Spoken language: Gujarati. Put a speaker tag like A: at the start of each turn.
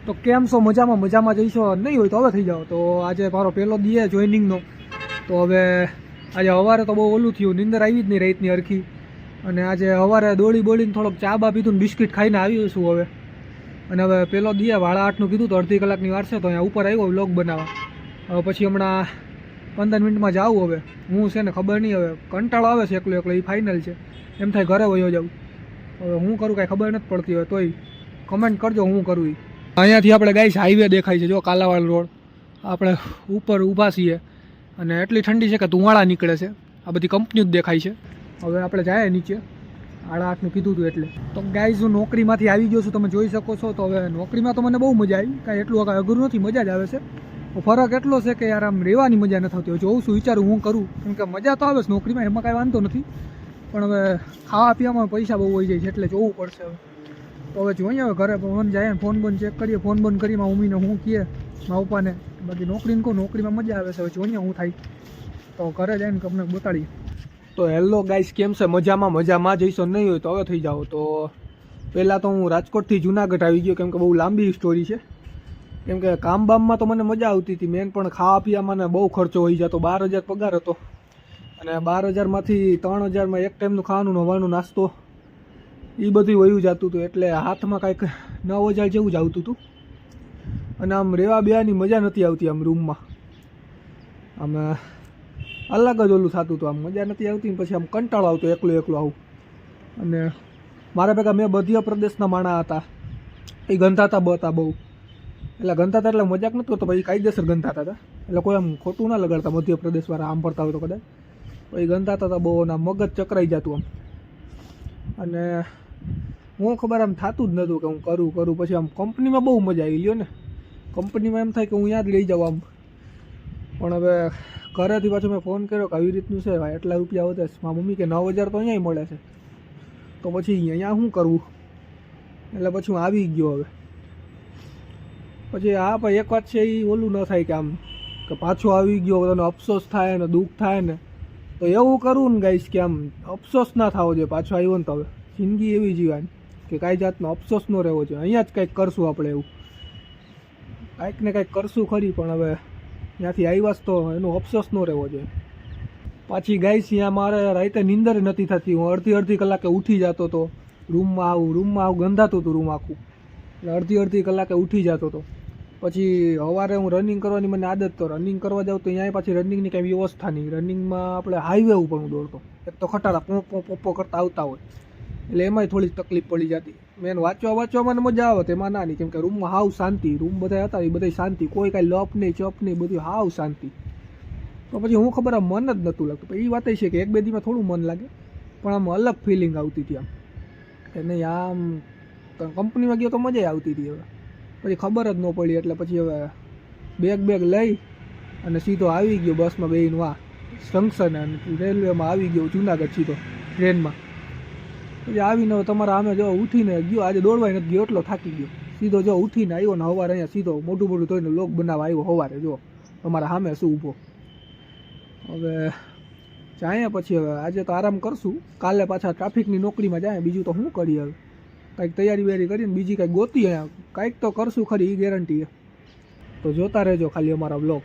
A: તો કેમ છો? મજામાં જઈશો? નહીં હોય તો હવે થઈ જાઓ. તો આજે મારો પહેલો દી જોઈનિંગનો. તો હવે આજે સવારે તો બહુ ઓલું થયું, નીંદર આવી જ નહીં રાતની હરખી. અને આજે સવારે દોડીને થોડોક ચા બા પીધું ને બિસ્કિટ ખાઈને આવી છું હવે. અને હવે પહેલો દી 8:30નું કીધું તો અડધી કલાકની વાર છે, તો અહીંયા ઉપર આવ્યો વ્લોગ બનાવવા. હવે પછી હમણાં 15 મિનિટમાં જાઉં. હવે હું છે ને ખબર નહીં, હવે કંટાળો આવે છે એકલો એ ફાઇનલ છે. એમ થાય ઘરે વયો જાઉં. હવે હું કરું કાંઈ ખબર નથી પડતી. હોય તોય કમેન્ટ કરજો હું કરું. અહીંયાથી આપણે ગાઈસ હાઈવે દેખાય છે, જો કાલાવાડ રોડ. આપણે ઉપર ઊભા છીએ અને એટલી ઠંડી છે કે ધુમાડા નીકળે છે. આ બધી કંપનીઓ જ દેખાય છે. હવે આપણે જાય નીચે. 8:30નું કીધું હતું એટલે. તો ગાઈસ હું નોકરીમાંથી આવી ગયો છું, તમે જોઈ શકો છો. તો હવે નોકરીમાં તો મને બહુ મજા આવી, કાંઈ એટલું કાંઈ અઘરું નથી, મજા જ આવે છે. ફરક એટલો છે કે યાર આમ રહેવાની મજા નથી આવતી. જોઉં છું, વિચારું હું કરું, કેમ કે મજા તો આવે છે નોકરીમાં, એમાં કાંઈ વાંધો નથી. પણ હવે ખાવા પીવામાં પૈસા બહુ હોઈ જાય છે એટલે જોવું પડશે હવે. તો હવે જોઈએ હવે ઘરે ફોન જાય, ફોન બોન ચેક કરીએ, ફોન બોન કરી મારા મમ્મીને હું કહે, મારા પપ્પાને. બાકી નોકરીને કહું, નોકરીમાં મજા આવે છે. હવે જોઈએ હું થાય તો ઘરે જઈને તમને બતાડીએ. તો હેલો ગાઈસ, કેમ છે? મજામાં જઈશો? નહીં હોય તો હવે થઈ જાઓ. તો પહેલાં તો હું રાજકોટથી જુનાગઢ આવી ગયો, કેમ કે બહુ લાંબી સ્ટોરી છે. કેમ કે કામ બામમાં તો મને મજા આવતી હતી, મેન પણ ખાવા પીવામાં ને બહુ ખર્ચો હોઈ જતો. 12,000 પગાર હતો અને 12,000માંથી 3,000માં એક ટાઈમનું ખાવાનું, નવાનું નાસ્તો, એ બધું વયું જતું હતું. એટલે હાથમાં કાંઈક 9,000 જેવું જ આવતું હતું. અને આમ રહેવા બેવાની મજા નથી આવતી. આમ રૂમમાં આમ અલગ જ ઓલું થતું હતું, આમ મજા નથી આવતી. ને પછી આમ કંટાળો આવતો એકલો આવું. અને મારા ભેગા મેં મધ્યપ્રદેશના માણા હતા, એ ગંધાતા હતા બહુ. એટલે ગંધાતા એટલે મજાક નહોતો તો પછી કાયદેસર ગંધાતા હતા. એટલે કોઈ આમ ખોટું ના લગાડતા મધ્યપ્રદેશવાળા આમ પડતા હોય તો કદાચ. પછી ગંધાતા હતા બહુ, ના મગજ ચકરાઈ જતું આમ. અને હું ખબર આમ થતું જ નહોતું કે હું કરું. પછી આમ કંપનીમાં બહુ મજા આવી લ્યો ને. કંપનીમાં એમ થાય કે હું યાદ રહી જાઉં આમ. પણ હવે ઘરેથી પાછું મેં ફોન કર્યો કે આવી રીતનું છે ભાઈ, એટલા રૂપિયા વધે છે. મારા મમ્મી કે 9,000 તો અહીંયા મળે છે, તો પછી અહીંયા શું કરવું. એટલે પછી હું આવી ગયો. હવે પછી હા ભાઈ એક વાત છે, એ ઓલું ન થાય કે આમ કે પાછો આવી ગયો તને અફસોસ થાય ને દુઃખ થાય ને. તો એવું કરવું ને ગાઈશ કે આમ અફસોસ ના થવો જોઈએ. પાછો આવ્યો ને તો હવે જિંદગી એવી જીવાની કે કાંઈ જાતનો અફસોસ ન રહેવો જોઈએ. અહીંયા જ કંઈક કરશું આપણે, એવું કાંઈક ને કાંઈક કરશું ખરી. પણ હવે ત્યાંથી આવ્યા તો એનો અફસોસ ન રહેવો જોઈએ. પાછી ગાઈશ અહીંયા મારે રાતે નીંદર નથી થતી. હું અડધી કલાકે ઉઠી જતો હતો. રૂમમાં આવું ગંધાતું હતું રૂમ આખું. એટલે અડધી કલાકે ઉઠી જતો હતો. પછી સવારે હું રનિંગ કરવાની મને આદત, તો રનિંગ કરવા જાઉં તો અહીંયા પાછી રનિંગની કાંઈ વ્યવસ્થા નહીં. રનિંગમાં આપણે હાઈવે ઉપર હું દોડતો, એક તો ખટારા પોપો કરતા આવતા હોય, એટલે એમાંય થોડી તકલીફ પડી જતી. મેન વાંચવામાં મજા આવે તેમાં ના નહીં, કેમ કે રૂમમાં હાવ શાંતિ. રૂમ બધા હતા એ બધા શાંતિ, કોઈ કાંઈ લપ નહીં ચપ નહીં, બધું હાવ શાંતિ. તો પછી હું ખબર આમ મન જ નહોતું લાગતું. પણ એ વાત છે કે 1-2 દીમાં થોડું મન લાગે, પણ આમ અલગ ફિલિંગ આવતી હતી આમ. એને આમ કંપનીમાં ગયો તો મજા આવતી હતી. હવે પછી ખબર જ ન પડી. એટલે પછી હવે બેગ લઈ અને સીધો આવી ગયો બસમાં બેહીને આ જંકશન, અને રેલવેમાં આવી ગયો જુનાગઢ સીધો ટ્રેનમાં. પછી આવીને હવે તમારા સામે જો ઉઠીને ગયો, આજે દોડવાય નથી ગયો, એટલો થાકી ગયો. સીધો જો ઉઠીને આવ્યો ને સવારે અહીંયા સીધો મોટું ધોઈને લોક બનાવવા આવ્યો સવારે. જો તમારા સામે શું ઊભો. હવે જાય પછી હવે આજે તો આરામ કરશું, કાલે પાછા ટ્રાફિકની નોકરીમાં જાય. બીજું તો શું કરીએ હવે, કાંઈક તૈયારી કરીને બીજી કાંઈક ગોતી, કાંઈક તો કરશું ખરી, એ ગેરંટી. તો જોતા રહેજો ખાલી અમારા બ્લોગ.